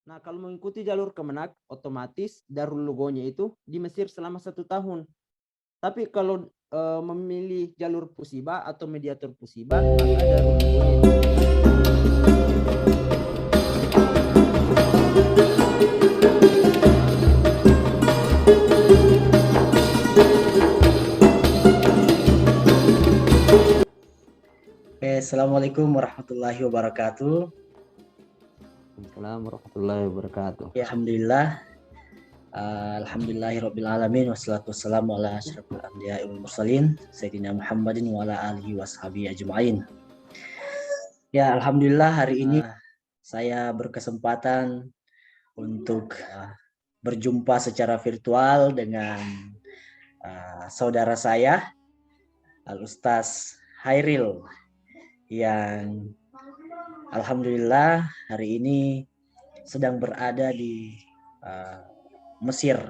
Nah, kalau mengikuti jalur Kemenak, otomatis Darul Lugonya itu di Mesir selama 1 tahun. Tapi kalau memilih jalur Pusiba atau mediator Pusiba, maka Darul Lugonya itu Assalamualaikum warahmatullahi wabarakatuh. Assalamualaikum warahmatullahi wabarakatuh. Ya, alhamdulillah. Alhamdulillahirabbil alamin wassalatu wassalamu ala asyrofil anbiya'i wal mursalin sayyidina Muhammadin wa ala alihi washabihi ajmain. Ya, alhamdulillah hari ini saya berkesempatan untuk berjumpa secara virtual dengan saudara saya Al Ustaz Hairil yang alhamdulillah hari ini sedang berada di Mesir.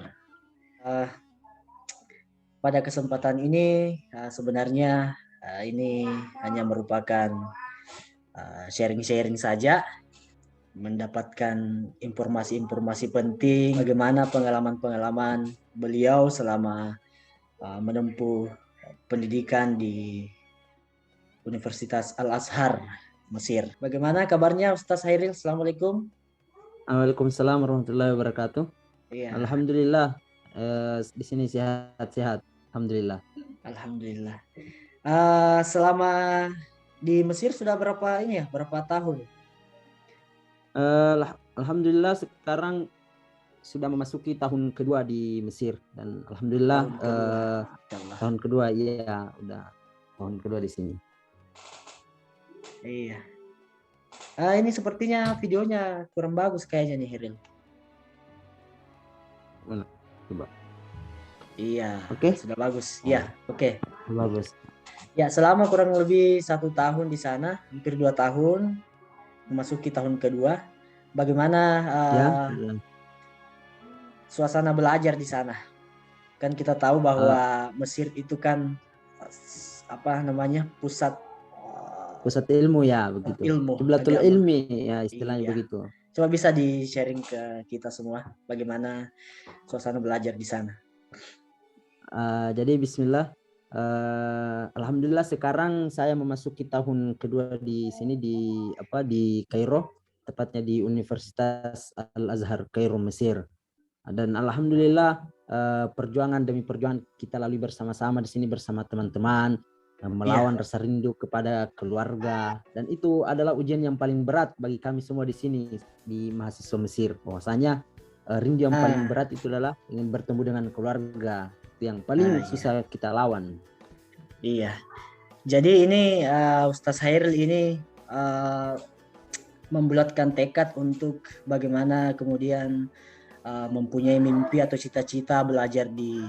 Pada kesempatan ini sebenarnya ini hanya merupakan sharing-sharing saja, mendapatkan informasi-informasi penting bagaimana pengalaman-pengalaman beliau selama menempuh pendidikan di Universitas Al-Azhar Mesir. Bagaimana kabarnya Ustaz Hairil? Assalamualaikum. Waalaikumsalam warahmatullahi wabarakatuh. Iya. Alhamdulillah, di sini sehat-sehat. Alhamdulillah. Alhamdulillah. Selama di Mesir sudah berapa tahun? Alhamdulillah sekarang sudah memasuki tahun kedua di Mesir dan alhamdulillah tahun kedua ya udah tahun kedua di sini. Iya. Ini sepertinya videonya kurang bagus kayaknya nih Hiril. Mana? Coba. Iya. Oke. Sudah bagus. Iya. Oke. Bagus. Ya, selama kurang lebih 1 tahun di sana, hampir 2 tahun, memasuki tahun kedua. Bagaimana suasana belajar di sana? Kan kita tahu bahwa Mesir itu kan pusat ilmu ya begitu. Qiblatul ilmi ya istilahnya begitu. Coba bisa di-sharing ke kita semua bagaimana suasana belajar di sana. Jadi bismillah. Alhamdulillah sekarang saya memasuki tahun kedua di sini di Kairo, tepatnya di Universitas Al-Azhar Kairo Mesir. Dan alhamdulillah perjuangan demi perjuangan kita lalui bersama-sama di sini bersama teman-teman, melawan rasa rindu kepada keluarga, dan itu adalah ujian yang paling berat bagi kami semua di sini di mahasiswa Mesir. Bahwasanya rindu yang paling berat itu adalah ingin bertemu dengan keluarga, itu yang paling susah kita lawan. Iya. Jadi ini Ustaz Hairil ini membulatkan tekad untuk bagaimana kemudian mempunyai mimpi atau cita-cita belajar di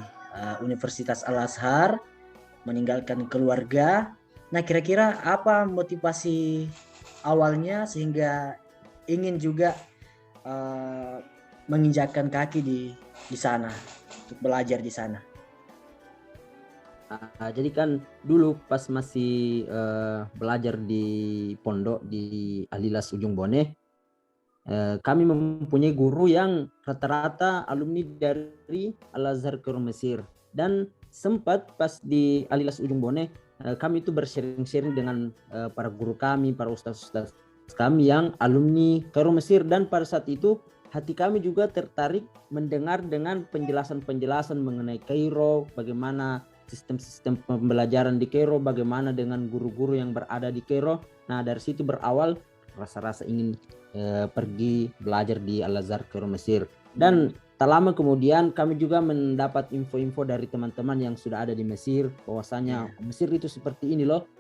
Universitas Al-Azhar, meninggalkan keluarga. Nah, kira-kira apa motivasi awalnya sehingga ingin juga menginjakkan kaki di sana untuk belajar di sana? Jadi kan dulu pas masih belajar di pondok di Alilas Ujung Bone, kami mempunyai guru yang rata-rata alumni dari Al-Azhar Kairo Mesir, dan sempat pas di Alilas Ujung Bone kami itu bersharing-sharing dengan para guru kami, para ustaz-ustaz kami yang alumni Kairo Mesir, dan pada saat itu hati kami juga tertarik mendengar dengan penjelasan-penjelasan mengenai Kairo, bagaimana sistem-sistem pembelajaran di Kairo, bagaimana dengan guru-guru yang berada di Kairo. Nah, dari situ berawal rasa-rasa ingin pergi belajar di Al-Azhar Kairo Mesir. Dan tak lama kemudian kami juga mendapat info-info dari teman-teman yang sudah ada di Mesir, bahwasanya Mesir itu seperti ini loh.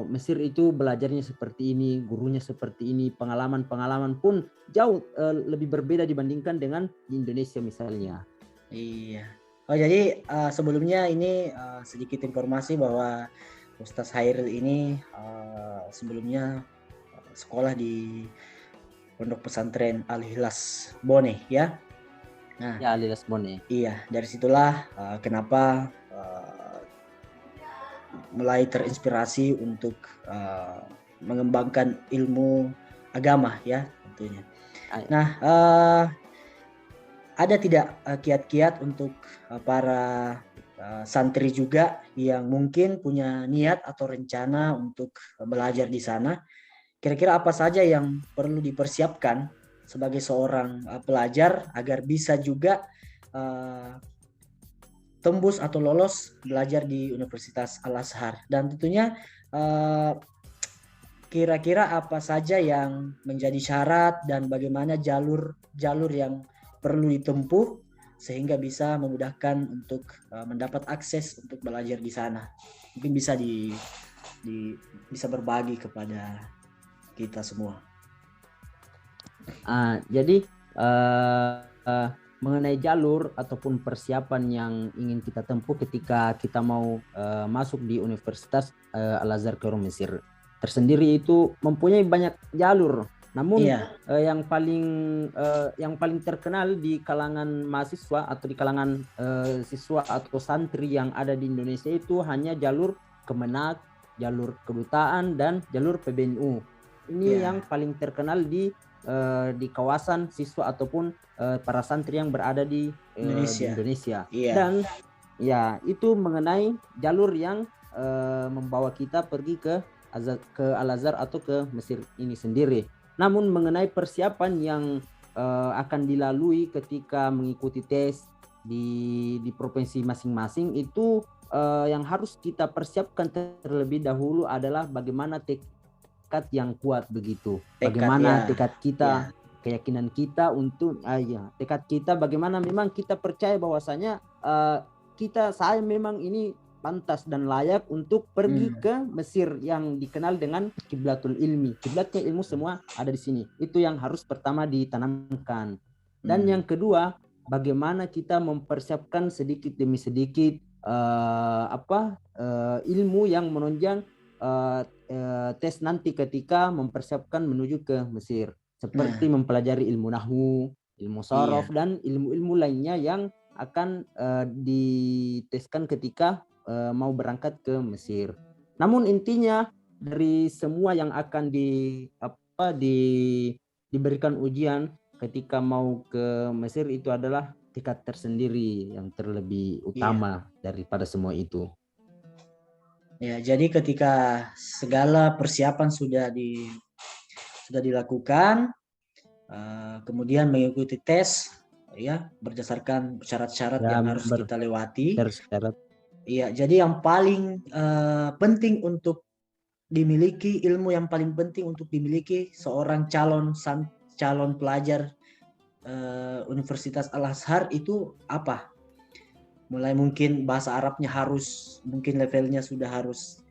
Mesir itu belajarnya seperti ini, gurunya seperti ini, pengalaman-pengalaman pun jauh lebih berbeda dibandingkan dengan di Indonesia misalnya. Iya. Oh, jadi sebelumnya ini sedikit informasi bahwa Ustaz Hairil ini sebelumnya sekolah di Pondok Pesantren Al-Ikhlas Bone ya. Nah, ya Al-Ikhlas Bone. Iya, dari situlah kenapa mulai terinspirasi untuk mengembangkan ilmu agama ya tentunya. Nah, ada tidak kiat-kiat untuk para santri juga yang mungkin punya niat atau rencana untuk belajar di sana? Kira-kira apa saja yang perlu dipersiapkan sebagai seorang pelajar agar bisa juga tembus atau lolos belajar di Universitas Al-Azhar? Dan tentunya kira-kira apa saja yang menjadi syarat dan bagaimana jalur yang perlu ditempuh sehingga bisa memudahkan untuk mendapat akses untuk belajar di sana. Mungkin bisa bisa berbagi kepada kita semua. Jadi mengenai jalur ataupun persiapan yang ingin kita tempuh ketika kita mau masuk di Universitas Al-Azhar Kairo Mesir tersendiri, itu mempunyai banyak jalur. Namun yang paling terkenal di kalangan mahasiswa atau di kalangan siswa atau santri yang ada di Indonesia itu hanya jalur Kemenak, jalur kedutaan, dan jalur PBNU. Ini yang paling terkenal di kawasan siswa ataupun para santri yang berada di Indonesia. Dan ya, itu mengenai jalur yang membawa kita pergi ke Al-Azhar atau ke Mesir ini sendiri. Namun mengenai persiapan yang akan dilalui ketika mengikuti tes di provinsi masing-masing, itu yang harus kita persiapkan terlebih dahulu adalah bagaimana tekad yang kuat begitu. Bagaimana tekad kita, keyakinan kita untuk tekad kita, bagaimana memang kita percaya bahwasanya saya memang ini pantas dan layak untuk pergi ke Mesir yang dikenal dengan kiblatul ilmi. Kiblatnya ilmu semua ada di sini. Itu yang harus pertama ditanamkan. Dan yang kedua, bagaimana kita mempersiapkan sedikit demi sedikit ilmu yang menunjang tes nanti ketika mempersiapkan menuju ke Mesir. Seperti mempelajari ilmu nahwu, ilmu sorof, dan ilmu-ilmu lainnya yang akan diteskan ketika mau berangkat ke Mesir. Namun intinya dari semua yang akan diberikan ujian ketika mau ke Mesir itu adalah tekad tersendiri yang terlebih utama daripada semua itu. Ya, jadi ketika segala persiapan sudah dilakukan, kemudian mengikuti tes, berdasarkan syarat-syarat yang harus kita lewati. Iya, jadi yang paling penting untuk dimiliki, ilmu yang paling penting untuk dimiliki seorang calon pelajar Universitas Al-Azhar itu apa? Mulai mungkin bahasa Arabnya mungkin levelnya sudah harus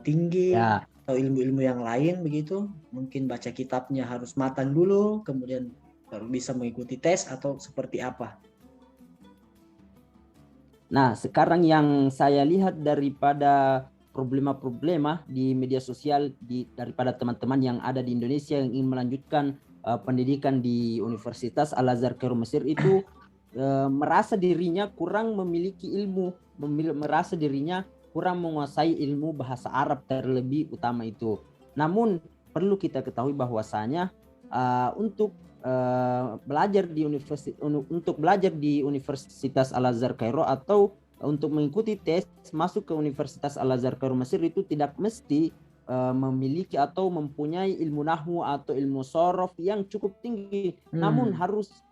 tinggi, atau ilmu-ilmu yang lain begitu. Mungkin baca kitabnya harus matang dulu, kemudian baru bisa mengikuti tes, atau seperti apa? Nah, sekarang yang saya lihat daripada problema-problema di media sosial daripada teman-teman yang ada di Indonesia yang ingin melanjutkan pendidikan di Universitas Al-Azhar Kairo Mesir itu merasa dirinya kurang memiliki ilmu, merasa dirinya kurang menguasai ilmu bahasa Arab terlebih utama itu. Namun perlu kita ketahui bahwasanya untuk belajar di Universitas Al-Azhar Kairo atau untuk mengikuti tes masuk ke Universitas Al-Azhar Kairo Mesir itu tidak mesti memiliki atau mempunyai ilmu nahwu atau ilmu sorof yang cukup tinggi. Namun harus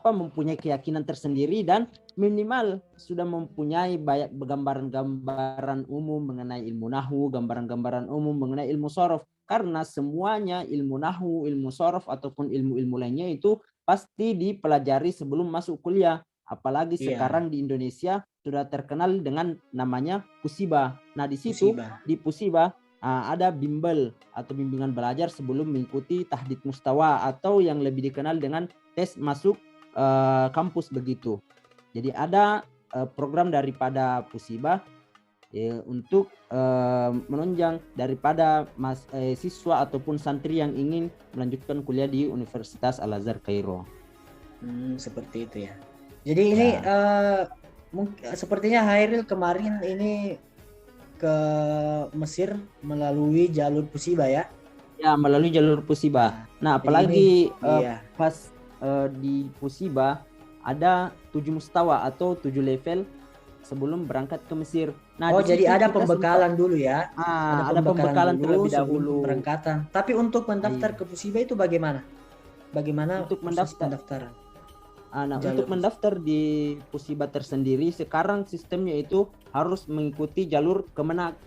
mempunyai keyakinan tersendiri dan minimal sudah mempunyai banyak gambaran-gambaran umum mengenai ilmu nahwu, gambaran-gambaran umum mengenai ilmu sorof. Karena semuanya ilmu nahwu, ilmu sorof ataupun ilmu-ilmu lainnya itu pasti dipelajari sebelum masuk kuliah. Apalagi sekarang di Indonesia sudah terkenal dengan namanya Pusiba. Nah, di situ di Pusiba ada bimbel atau bimbingan belajar sebelum mengikuti tahdid mustawa atau yang lebih dikenal dengan tes masuk kampus begitu. Jadi ada program daripada Pusiba untuk menunjang daripada siswa ataupun santri yang ingin melanjutkan kuliah di Universitas Al-Azhar Kairo. Seperti itu ya. Jadi ini sepertinya Hairil kemarin ini ke Mesir melalui jalur Pusiba ya? Ya, melalui jalur Pusiba. Nah, Jadi ini, apalagi iya. pas di Pusiba ada 7 mustawa atau 7 level sebelum berangkat ke Mesir. Nah, Oh, di jadi situ ada kita sempat pembekalan dulu ya. Ada ada pembekalan pembekalan dulu terlebih sebelum dahulu. pemberangkatan. Tapi untuk mendaftar Iya. ke Pusiba itu bagaimana? Bagaimana Untuk proses mendaftar, pendaftaran nah, untuk jalur Pusiba? mendaftar di Pusiba tersendiri sekarang sistemnya itu harus mengikuti jalur Kemenak.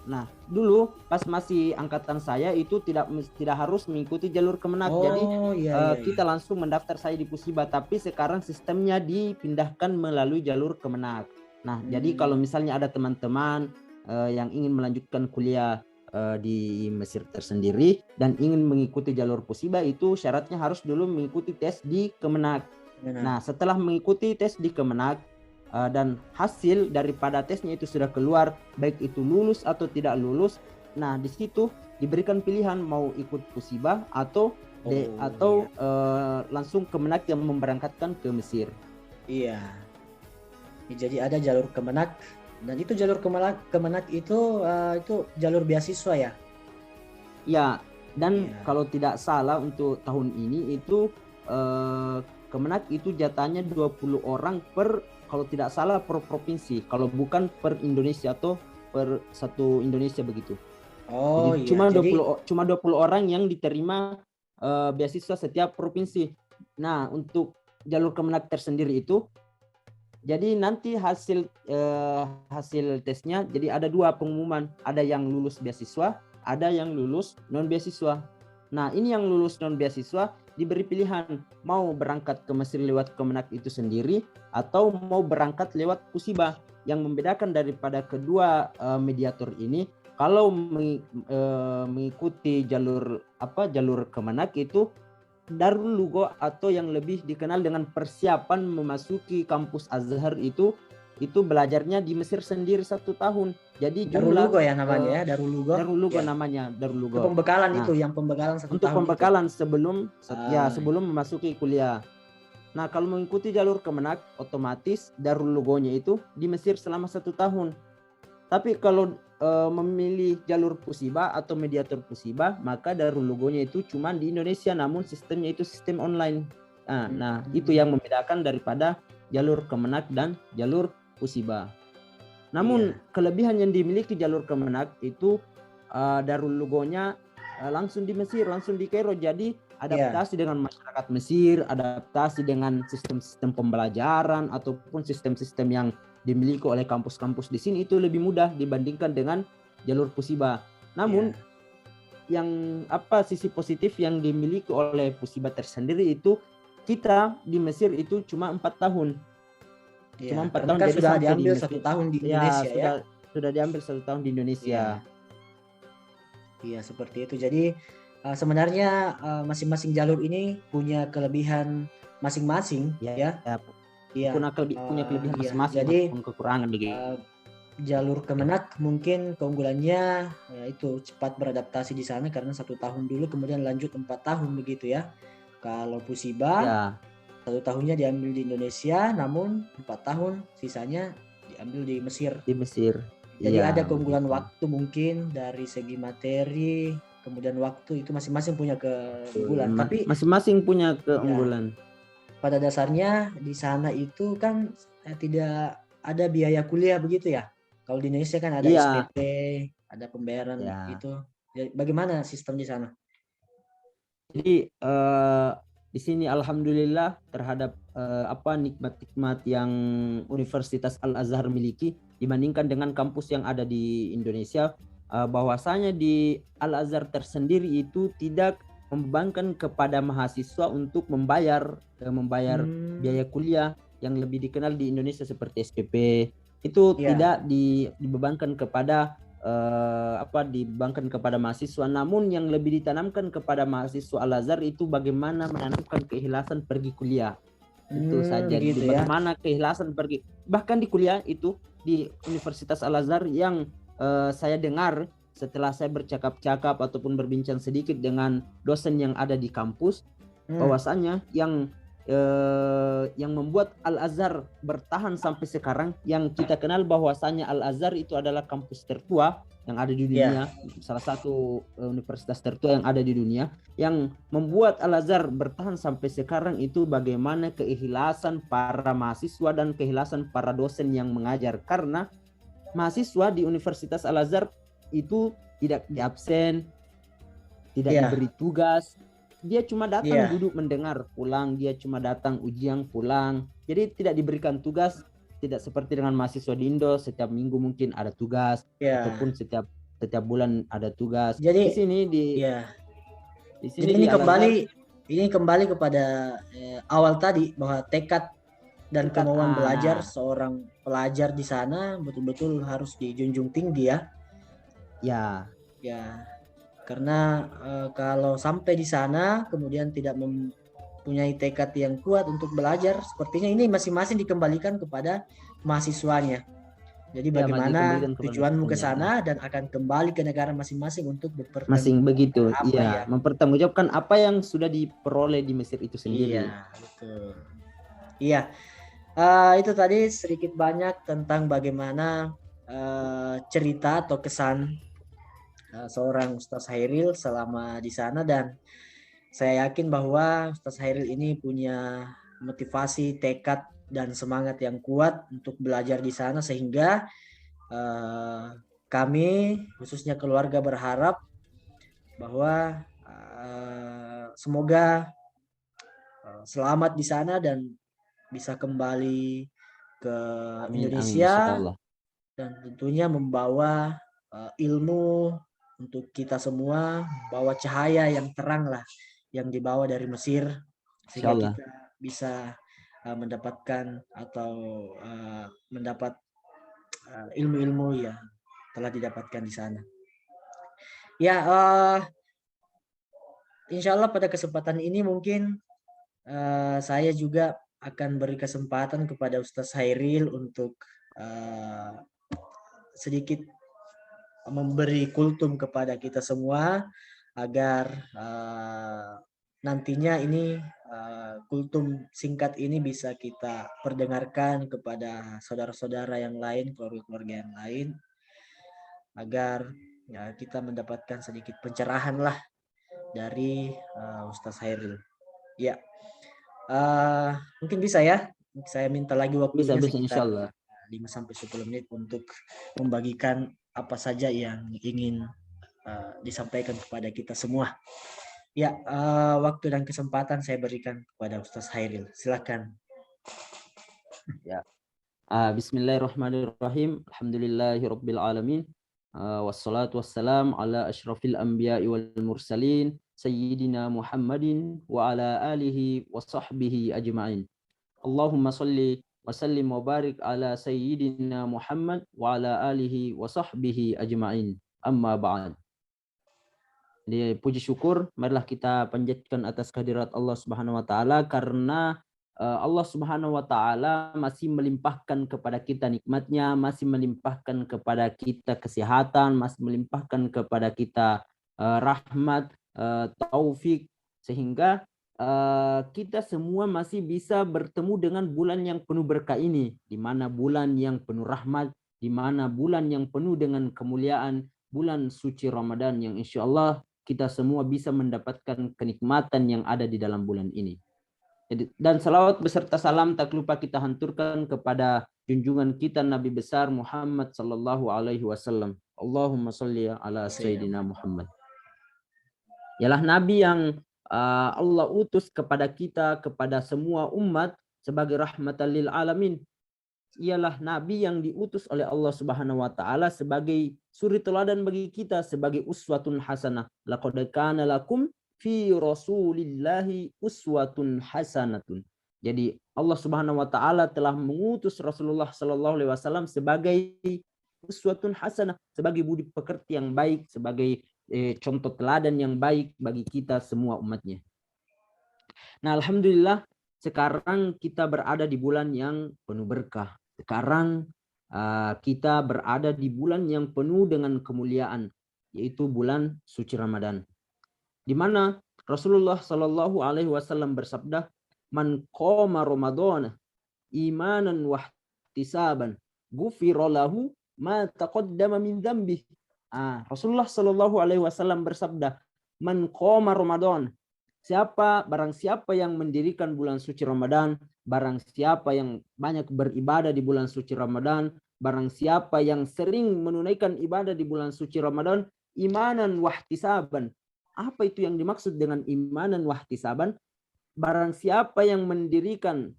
Nah, dulu pas masih angkatan saya itu tidak harus mengikuti jalur Kemenak. Jadi Oh, iya iya iya. kita langsung mendaftar saya di Pusiba, tapi sekarang sistemnya dipindahkan melalui jalur Kemenak. Nah, jadi kalau misalnya ada teman-teman yang ingin melanjutkan kuliah di Mesir tersendiri dan ingin mengikuti jalur Pusiba, itu syaratnya harus dulu mengikuti tes di Kemenak. Benar. Nah, setelah mengikuti tes di Kemenak dan hasil daripada tesnya itu sudah keluar, baik itu lulus atau tidak lulus, nah di situ diberikan pilihan mau ikut Pusiba atau Iya. langsung Kemenak yang memberangkatkan ke Mesir. Iya. Jadi ada jalur Kemenak, dan itu jalur Kemenak itu jalur beasiswa ya? Ya, dan Iya. kalau tidak salah untuk tahun ini itu Kemenak itu jatahnya 20 orang per, kalau tidak salah per provinsi, kalau bukan per Indonesia atau per satu Indonesia begitu. Oh Jadi iya, jadi cuma 20 orang yang diterima beasiswa setiap provinsi. Nah, untuk jalur Kemenak tersendiri itu, jadi nanti hasil tesnya, jadi ada 2 pengumuman, ada yang lulus beasiswa, ada yang lulus non beasiswa. Nah, ini yang lulus non beasiswa diberi pilihan mau berangkat ke Mesir lewat Kemenak itu sendiri atau mau berangkat lewat Pusiba. Yang membedakan daripada kedua mediator ini, kalau mengikuti jalur Kemenak itu Darul Lugo atau yang lebih dikenal dengan persiapan memasuki kampus Azhar itu belajarnya di Mesir sendiri 1 tahun. Jadi Darul jumlah Lugo ya namanya ya, Darul Lugo. Darul Lugo Ya. namanya, Darul Itu Lugo. pembekalan, Nah, itu yang pembekalan 1 untuk tahun itu. pembekalan sebelum memasuki kuliah. Nah, kalau mengikuti jalur Kemenak, otomatis Darul Lugonya itu di Mesir selama 1 tahun. Tapi kalau memilih jalur Pusiba atau mediator Pusiba, maka Darul Lugonya itu cuma di Indonesia, namun sistemnya itu sistem online. Nah, itu yang membedakan daripada jalur Kemenak dan jalur Pusiba. Namun kelebihan yang dimiliki jalur Kemenak itu Darul Lugonya langsung di Mesir, langsung di Kairo. Jadi adaptasi dengan masyarakat Mesir, adaptasi dengan sistem-sistem pembelajaran ataupun sistem-sistem yang dimiliki oleh kampus-kampus di sini itu lebih mudah dibandingkan dengan jalur Pusiba. Namun yang sisi positif yang dimiliki oleh Pusiba tersendiri itu, kita di Mesir itu cuma 4 tahun. Cuma 4 tahun, jadi sudah diambil 1 tahun di Indonesia ya. Sudah diambil 1 tahun di Indonesia. Iya, seperti itu. Jadi sebenarnya masing-masing jalur ini punya kelebihan masing-masing ya. Iya. Punya kelebihan masing-masing, jadi kekurangan begitu. Jalur Kemenak mungkin keunggulannya itu cepat beradaptasi di sana karena 1 tahun dulu, kemudian lanjut 4 tahun begitu ya. Kalau Pusiba 1 tahunnya diambil di Indonesia, namun 4 tahun sisanya diambil di Mesir. Jadi ada keunggulan waktu mungkin dari segi materi, kemudian waktu itu masing-masing punya keunggulan. Tapi masing-masing punya keunggulan. Pada dasarnya di sana itu kan tidak ada biaya kuliah begitu ya. Kalau di Indonesia kan ada SPP, ada pembayaran itu. Jadi, bagaimana sistem di sana? Jadi di sini alhamdulillah terhadap nikmat-nikmat yang Universitas Al-Azhar miliki dibandingkan dengan kampus yang ada di Indonesia, bahwasanya di Al-Azhar tersendiri itu tidak membebankan kepada mahasiswa untuk membayar biaya kuliah yang lebih dikenal di Indonesia seperti SPP. Itu tidak dibebankan kepada dibebankan kepada mahasiswa, namun yang lebih ditanamkan kepada mahasiswa Al-Azhar itu bagaimana menanamkan keikhlasan pergi kuliah. Itu saja. Gitu bagaimana keikhlasan pergi, bahkan di kuliah itu di Universitas Al-Azhar yang saya dengar setelah saya bercakap-cakap ataupun berbincang sedikit dengan dosen yang ada di kampus, bahwasanya yang membuat Al-Azhar bertahan sampai sekarang, yang kita kenal bahwasanya Al-Azhar itu adalah kampus tertua, yang ada di dunia, salah satu universitas tertua yang ada di dunia, yang membuat Al-Azhar bertahan sampai sekarang itu bagaimana keikhlasan para mahasiswa dan keikhlasan para dosen yang mengajar. Karena mahasiswa di Universitas Al-Azhar itu tidak diabsen, tidak diberi tugas, dia cuma datang duduk mendengar, pulang, dia cuma datang ujian, pulang. Jadi tidak diberikan tugas. Tidak seperti dengan mahasiswa di Indo, setiap minggu mungkin ada tugas, ataupun setiap bulan ada tugas. Jadi di sini jadi ini kembali kepada awal tadi, bahwa tekad dan kemauan belajar seorang pelajar di sana betul-betul harus dijunjung tinggi ya. Karena kalau sampai di sana kemudian tidak mempunyai tekad yang kuat untuk belajar, sepertinya ini masing-masing dikembalikan kepada mahasiswanya. Jadi bagaimana tujuanmu ke sana dan akan kembali ke negara masing-masing untuk berpertanggungjawab mempertanggungjawabkan apa yang sudah diperoleh di Mesir itu sendiri. Iya, betul. Iya. Itu tadi sedikit banyak tentang bagaimana cerita atau kesan seorang Ustaz Hairil selama di sana, dan saya yakin bahwa Ustaz Hairil ini punya motivasi, tekad, dan semangat yang kuat untuk belajar di sana, sehingga kami khususnya keluarga berharap bahwa semoga selamat di sana dan bisa kembali ke Indonesia, dan tentunya membawa ilmu untuk kita semua, bawa cahaya yang terang lah yang dibawa dari Mesir, sehingga kita bisa mendapatkan atau mendapat ilmu-ilmu yang telah didapatkan di sana. Ya, insya Allah pada kesempatan ini mungkin saya juga akan beri kesempatan kepada Ustaz Hairil untuk sedikit memberi kultum kepada kita semua, agar nantinya ini kultum singkat ini bisa kita perdengarkan kepada saudara-saudara yang lain, keluarga-keluarga yang lain, agar kita mendapatkan sedikit pencerahan lah dari Ustaz Hairil. Ya, mungkin bisa ya, saya minta lagi waktunya sekitar 5-10 menit untuk membagikan apa saja yang ingin disampaikan kepada kita semua. Ya, waktu dan kesempatan saya berikan kepada Ustaz Hairil. Silakan. Ya. Bismillahirrahmanirrahim. Alhamdulillahirabbil alamin. Wassalatu wassalam ala asyrafil anbiya'i wal mursalin sayyidina Muhammadin wa ala alihi wa sahbihi ajma'in. Allahumma shalli wa sallim wa barik ala sayyidina Muhammad wa ala alihi wa sahbihi ajma'in. Amma ba'd. Jadi puji syukur marilah kita panjatkan atas kehadirat Allah Subhanahu wa taala, karena Allah Subhanahu wa taala masih melimpahkan kepada kita nikmatnya, masih melimpahkan kepada kita kesehatan, masih melimpahkan kepada kita rahmat, taufik, sehingga kita semua masih bisa bertemu dengan bulan yang penuh berkah ini, di mana bulan yang penuh rahmat, di mana bulan yang penuh dengan kemuliaan, bulan suci Ramadan yang insya Allah kita semua bisa mendapatkan kenikmatan yang ada di dalam bulan ini. Dan salawat beserta salam tak lupa kita hanturkan kepada junjungan kita Nabi besar Muhammad sallallahu alaihi wasallam. Allahumma shalli ala sayyidina Muhammad. Ialah Nabi yang Allah utus kepada kita, kepada semua umat sebagai rahmatan lil alamin. Ialah Nabi yang diutus oleh Allah Subhanahu wa taala sebagai suri teladan bagi kita, sebagai uswatun hasanah. Laqad kana lakum fi rasulillahi uswatun hasanatun. Jadi Allah Subhanahu wa taala telah mengutus Rasulullah sallallahu alaihi wasallam sebagai uswatun hasanah, sebagai budi pekerti yang baik, sebagai contoh teladan yang baik bagi kita semua umatnya. Nah, alhamdulillah sekarang kita berada di bulan yang penuh berkah. Sekarang kita berada di bulan yang penuh dengan kemuliaan, yaitu bulan suci Ramadan, di mana Rasulullah Shallallahu Alaihi Wasallam bersabda, "Man qama Ramadana imanan wa ihtisaban, ghufira lahu ma taqaddama min dzambihi Rasulullah Shallallahu Alaihi Wasallam bersabda, "Man qoma Ramadan." Barang siapa yang mendirikan bulan suci Ramadan, barang siapa yang banyak beribadah di bulan suci Ramadan, barang siapa yang sering menunaikan ibadah di bulan suci Ramadan, imanan wahtisaban. Apa itu yang dimaksud dengan imanan wahtisaban? Barang siapa yang mendirikan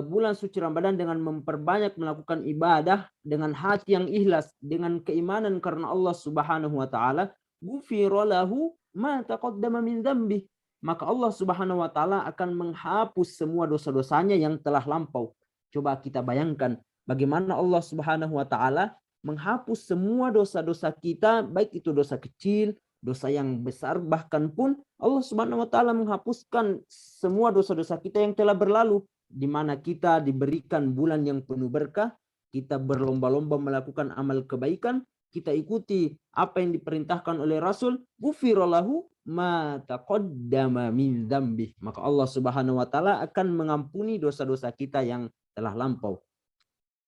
bulan suci Ramadan dengan memperbanyak melakukan ibadah dengan hati yang ikhlas, dengan keimanan karena Allah Subhanahu wa taala, ghufira lahu ma taqaddama min dzambi. Maka Allah Subhanahu wa taala akan menghapus semua dosa-dosanya yang telah lampau. Coba kita bayangkan bagaimana Allah Subhanahu wa taala menghapus semua dosa-dosa kita, baik itu dosa kecil, dosa yang besar, bahkan pun Allah Subhanahu wa taala menghapuskan semua dosa-dosa kita yang telah berlalu, di mana kita diberikan bulan yang penuh berkah, kita berlomba-lomba melakukan amal kebaikan, kita ikuti apa yang diperintahkan oleh Rasul, ghufirallahu ma taqaddama min dzambih. Maka Allah Subhanahu wa taala akan mengampuni dosa-dosa kita yang telah lampau.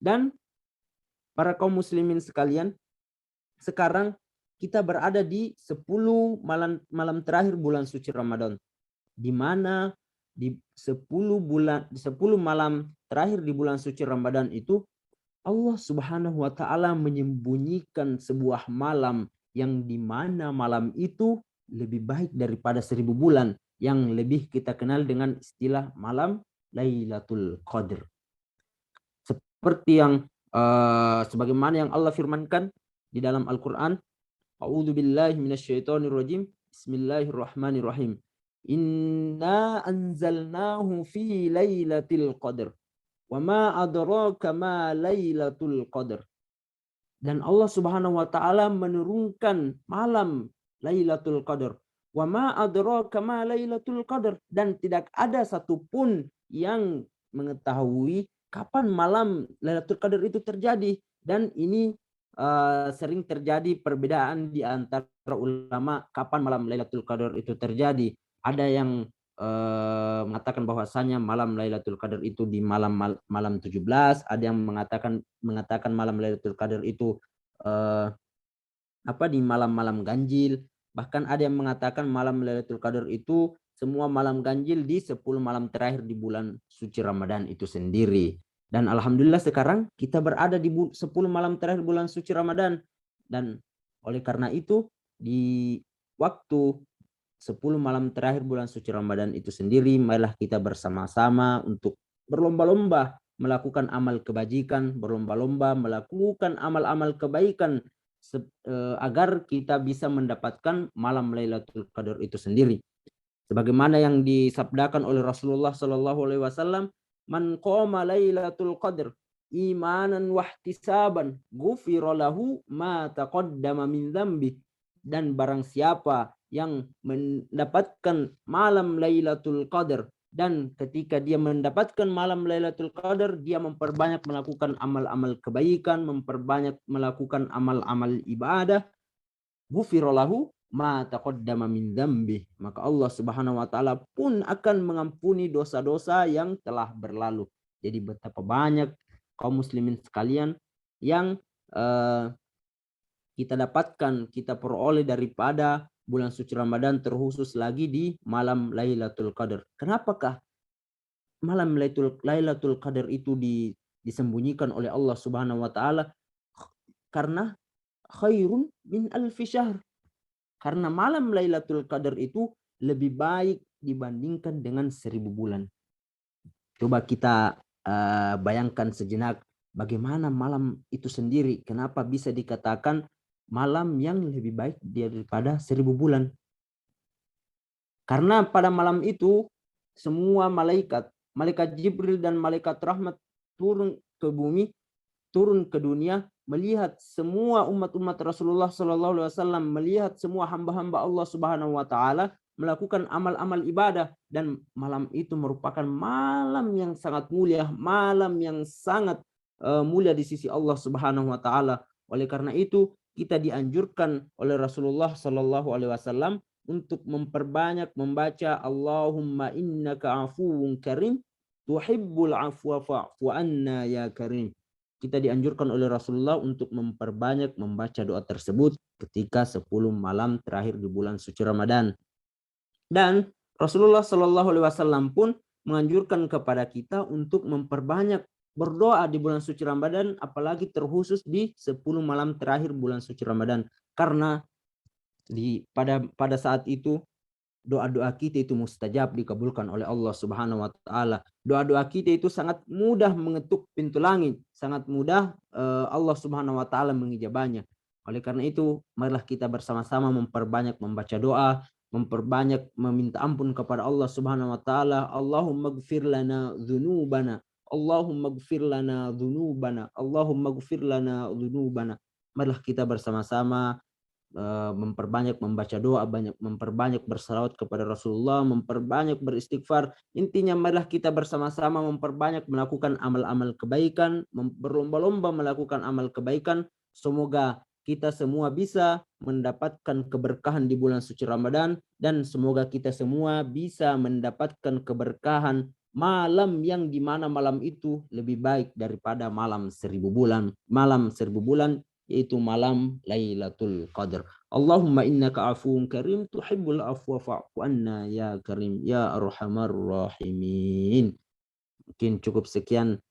Dan para kaum muslimin sekalian, sekarang kita berada di 10 malam terakhir bulan suci Ramadan, di mana di 10 malam terakhir di bulan suci Ramadan itu Allah Subhanahu wa taala menyembunyikan sebuah malam yang di mana malam itu lebih baik daripada 1000 bulan, yang lebih kita kenal dengan istilah malam Lailatul Qadar. Seperti yang sebagaimana yang Allah firmankan di dalam Al-Qur'an, A'udzu billahi minasyaitonir rajim. Bismillahirrahmanirrahim. Inna anzalnahu fi lailatul qadr. Wa ma adraka ma lailatul qadr. Dan Allah Subhanahu wa taala menurunkan malam Lailatul Qadar. Wa ma adraka ma lailatul qadr. Dan tidak ada satupun yang mengetahui kapan malam Lailatul Qadar itu terjadi. Dan ini sering terjadi perbedaan di antara ulama kapan malam Lailatul Qadar itu terjadi. Ada yang mengatakan bahwasanya malam Lailatul Qadar itu di malam 17, ada yang mengatakan malam Lailatul Qadar itu di malam-malam ganjil, bahkan ada yang mengatakan malam Lailatul Qadar itu semua malam ganjil di 10 malam terakhir di bulan suci Ramadan itu sendiri. Dan alhamdulillah sekarang kita berada di 10 malam terakhir bulan suci Ramadan, dan oleh karena itu di waktu 10 malam terakhir bulan suci Ramadan itu sendiri, marilah kita bersama-sama untuk berlomba-lomba melakukan amal kebajikan, berlomba-lomba melakukan amal-amal kebaikan agar kita bisa mendapatkan malam Lailatul Qadar itu sendiri. Sebagaimana yang disabdakan oleh Rasulullah Shallallahu Alaihi Wasallam, man qoma Lailatul Qadar imanan wahtisaban ghufira lahu ma taqaddama min dzambi. Dan barang siapa yang mendapatkan malam Lailatul Qadar, dan ketika dia mendapatkan malam Lailatul Qadar, dia memperbanyak melakukan amal-amal kebaikan, memperbanyak melakukan amal-amal ibadah, ghufira lahu ma taqaddama min dzambi. Maka Allah Subhanahu wa taala pun akan mengampuni dosa-dosa yang telah berlalu. Jadi betapa banyak kaum muslimin sekalian yang kita dapatkan, kita peroleh daripada bulan suci Ramadan, terkhusus lagi di malam Lailatul Qadar. Kenapakah malam Lailatul Qadar itu disembunyikan oleh Allah Subhanahu wa taala? Karena khairun min alfi syahr. Karena malam Lailatul Qadar itu lebih baik dibandingkan dengan 1000 bulan. Coba kita bayangkan sejenak bagaimana malam itu sendiri. Kenapa bisa dikatakan malam yang lebih baik daripada 1000 bulan? Karena pada malam itu semua malaikat Jibril dan malaikat rahmat turun ke bumi, turun ke dunia, melihat semua umat-umat Rasulullah Shallallahu Alaihi Wasallam, melihat semua hamba-hamba Allah Subhanahu Wa Taala melakukan amal-amal ibadah. Dan malam itu merupakan malam yang sangat mulia, malam yang sangat mulia di sisi Allah Subhanahu Wa Taala. Oleh karena itu kita dianjurkan oleh Rasulullah Shallallahu Alaihi Wasallam untuk memperbanyak membaca Allahumma innaka afuwun karim tuhibbul afwa fa'fu anna ya karim. kita dianjurkan oleh Rasulullah untuk memperbanyak membaca doa tersebut ketika 10 malam terakhir di bulan suci Ramadan. Dan Rasulullah Shallallahu Alaihi Wasallam pun menganjurkan kepada kita untuk memperbanyak berdoa di bulan suci Ramadan, apalagi terkhusus di 10 malam terakhir bulan suci Ramadan, karena pada saat itu doa-doa kita itu mustajab, dikabulkan oleh Allah Subhanahu wa taala. Doa-doa kita itu sangat mudah mengetuk pintu langit, sangat mudah Allah Subhanahu wa taala mengijabahnya. Oleh karena itu, marilah kita bersama-sama memperbanyak membaca doa, memperbanyak meminta ampun kepada Allah Subhanahu wa taala. Allahumma ighfir lana dzunubana, Allahumma ighfir lana dzunubana, Allahumma ighfir lana dzunubana. Marilah kita bersama-sama memperbanyak membaca doa, memperbanyak bersalawat kepada Rasulullah, memperbanyak beristighfar. Intinya marilah kita bersama-sama memperbanyak melakukan amal-amal kebaikan, berlomba-lomba melakukan amal kebaikan. Semoga kita semua bisa mendapatkan keberkahan di bulan suci Ramadan, dan semoga kita semua bisa mendapatkan keberkahan malam yang dimana malam itu lebih baik daripada malam 1000 bulan. Malam 1000 bulan yaitu malam Lailatul Qadar. Allahumma innaka afuwun karim tuhibbul afwa fa'fu anna ya karim ya arhamar rahimin. Mungkin cukup sekian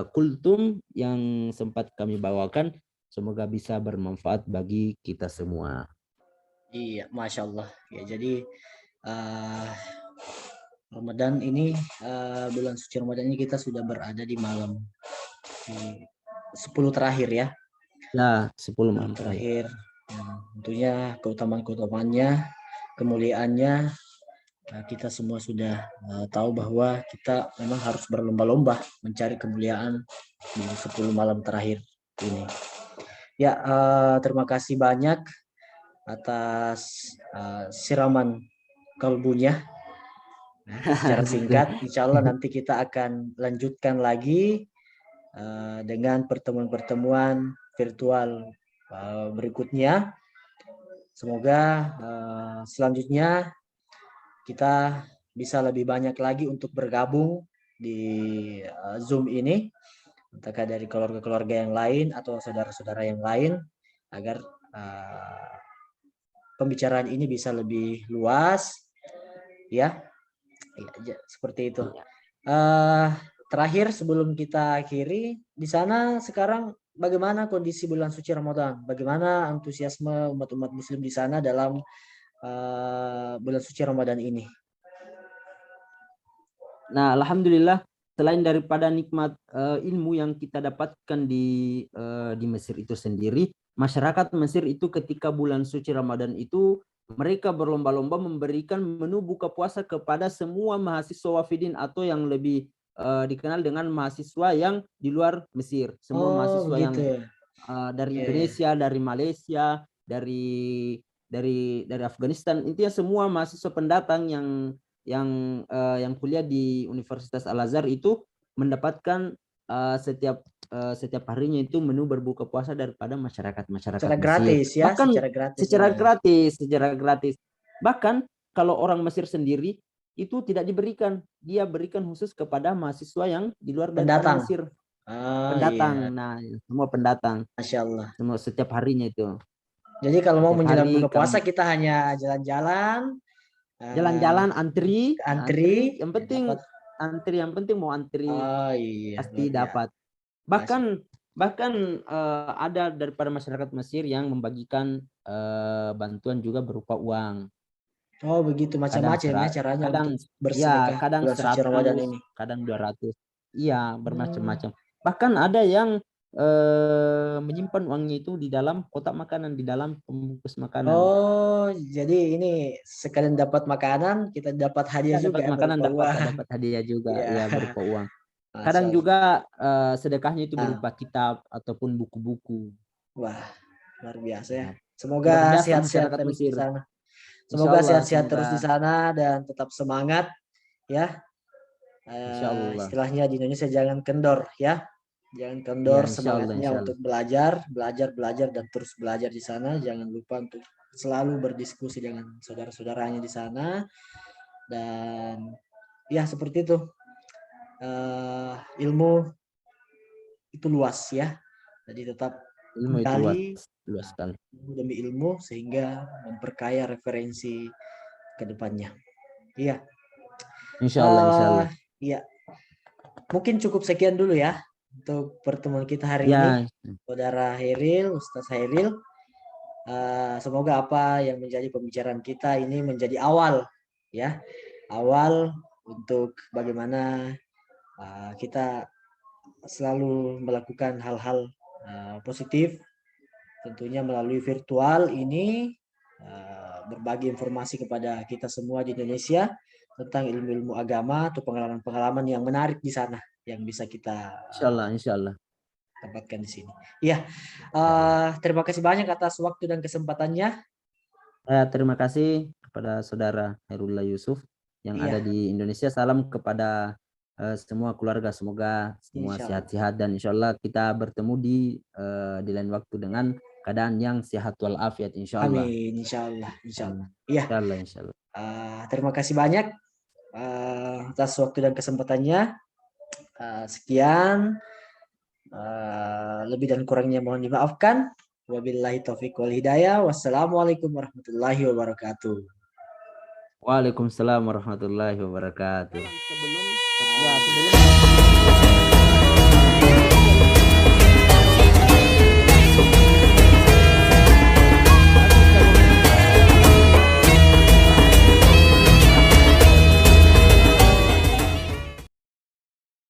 kultum yang sempat kami bawakan. Semoga bisa bermanfaat bagi kita semua. Iya, Masya Allah. Ya, jadi Ramadan ini, bulan suci Ramadan ini kita sudah berada di malam 10 terakhir ya. Ya, 10 malam terakhir. Tentunya keutamaan-keutamaannya, kemuliaannya, kita semua sudah tahu bahwa kita memang harus berlomba-lomba mencari kemuliaan di 10 malam terakhir ini. Ya, terima kasih banyak atas siraman kalbunya secara singkat. Insya Allah nanti kita akan lanjutkan lagi dengan pertemuan-pertemuan virtual berikutnya. Semoga selanjutnya kita bisa lebih banyak lagi untuk bergabung di Zoom ini, entah dari keluarga-keluarga yang lain atau saudara-saudara yang lain, agar pembicaraan ini bisa lebih luas, ya, seperti itu. Terakhir sebelum kita akhiri, di sana sekarang bagaimana kondisi bulan suci Ramadan? Bagaimana antusiasme umat-umat Muslim di sana dalam bulan suci Ramadan ini? Nah, alhamdulillah, selain daripada nikmat ilmu yang kita dapatkan di Mesir itu sendiri, masyarakat Mesir itu ketika bulan suci Ramadan itu mereka berlomba-lomba memberikan menu buka puasa kepada semua mahasiswa wafidin atau yang lebih dikenal dengan mahasiswa yang di luar Mesir. Semua mahasiswa yang dari Indonesia, dari Malaysia, dari Afghanistan, intinya semua mahasiswa pendatang yang kuliah di Universitas Al-Azhar itu mendapatkan setiap harinya itu menu berbuka puasa daripada masyarakat secara Mesir. Gratis ya, bahkan secara gratis. Bahkan kalau orang Mesir sendiri itu tidak diberikan, dia berikan khusus kepada mahasiswa yang di luar daripada Mesir. Pendatang, iya. Nah semua pendatang. Masya Allah. Semua setiap harinya itu. Jadi kalau mau menjelang buka puasa kita hanya jalan-jalan, antri, yang penting mau antri pasti dapat. Bahkan ada daripada masyarakat Mesir yang membagikan bantuan juga berupa uang. Oh begitu, macam-macam ya caranya untuk bersedekah. Kadang 100, kadang 200. Iya, bermacam-macam. Bahkan ada yang menyimpan uangnya itu di dalam kotak makanan, di dalam pembungkus makanan. Oh, jadi ini sekalian dapat makanan, kita dapat hadiah juga. Dapat makanan, dapat hadiah juga, ya berupa uang. Kadang juga sedekahnya itu berupa kitab ataupun buku-buku. Wah, luar biasa ya. Semoga sehat-sehat terus di sana. Semoga sehat-sehat terus di sana dan tetap semangat ya. Istilahnya di Indonesia jangan kendor ya. Jangan kendor semangatnya untuk belajar dan terus belajar di sana. Jangan lupa untuk selalu berdiskusi dengan saudara-saudaranya di sana. Dan ya seperti itu. Ilmu itu luas ya. Jadi tetap Ilmu itu gali luas sekali. ilmu demi ilmu sehingga memperkaya referensi ke depannya. Iya. Insya Allah, insya Allah. Iya. Mungkin cukup sekian dulu ya untuk pertemuan kita hari ini, Ya, Saudara Hairil, Ustaz Hairil. Semoga apa yang menjadi pembicaraan kita ini menjadi awal ya, awal untuk bagaimana kita selalu melakukan hal-hal positif, tentunya melalui virtual ini, berbagi informasi kepada kita semua di Indonesia tentang ilmu-ilmu agama atau pengalaman-pengalaman yang menarik di sana yang bisa kita insya Allah. dapatkan di sini. Iya, terima kasih banyak atas waktu dan kesempatannya. Terima kasih kepada Saudara Hairullah Yusuf yang ada di Indonesia. Salam kepada semua keluarga. Semoga semua sehat-sehat dan insya Allah kita bertemu di lain waktu dengan keadaan yang sehat walafiat insya Allah. Amin, insya Allah, insya Allah. Iya. Insya Allah. Terima kasih banyak atas waktu dan kesempatannya. Sekian. Lebih dan kurangnya mohon dimaafkan. Wabillahi taufiq wal hidayah. Wassalamualaikum warahmatullahi wabarakatuh. Waalaikumsalam warahmatullahi wabarakatuh. Sebelum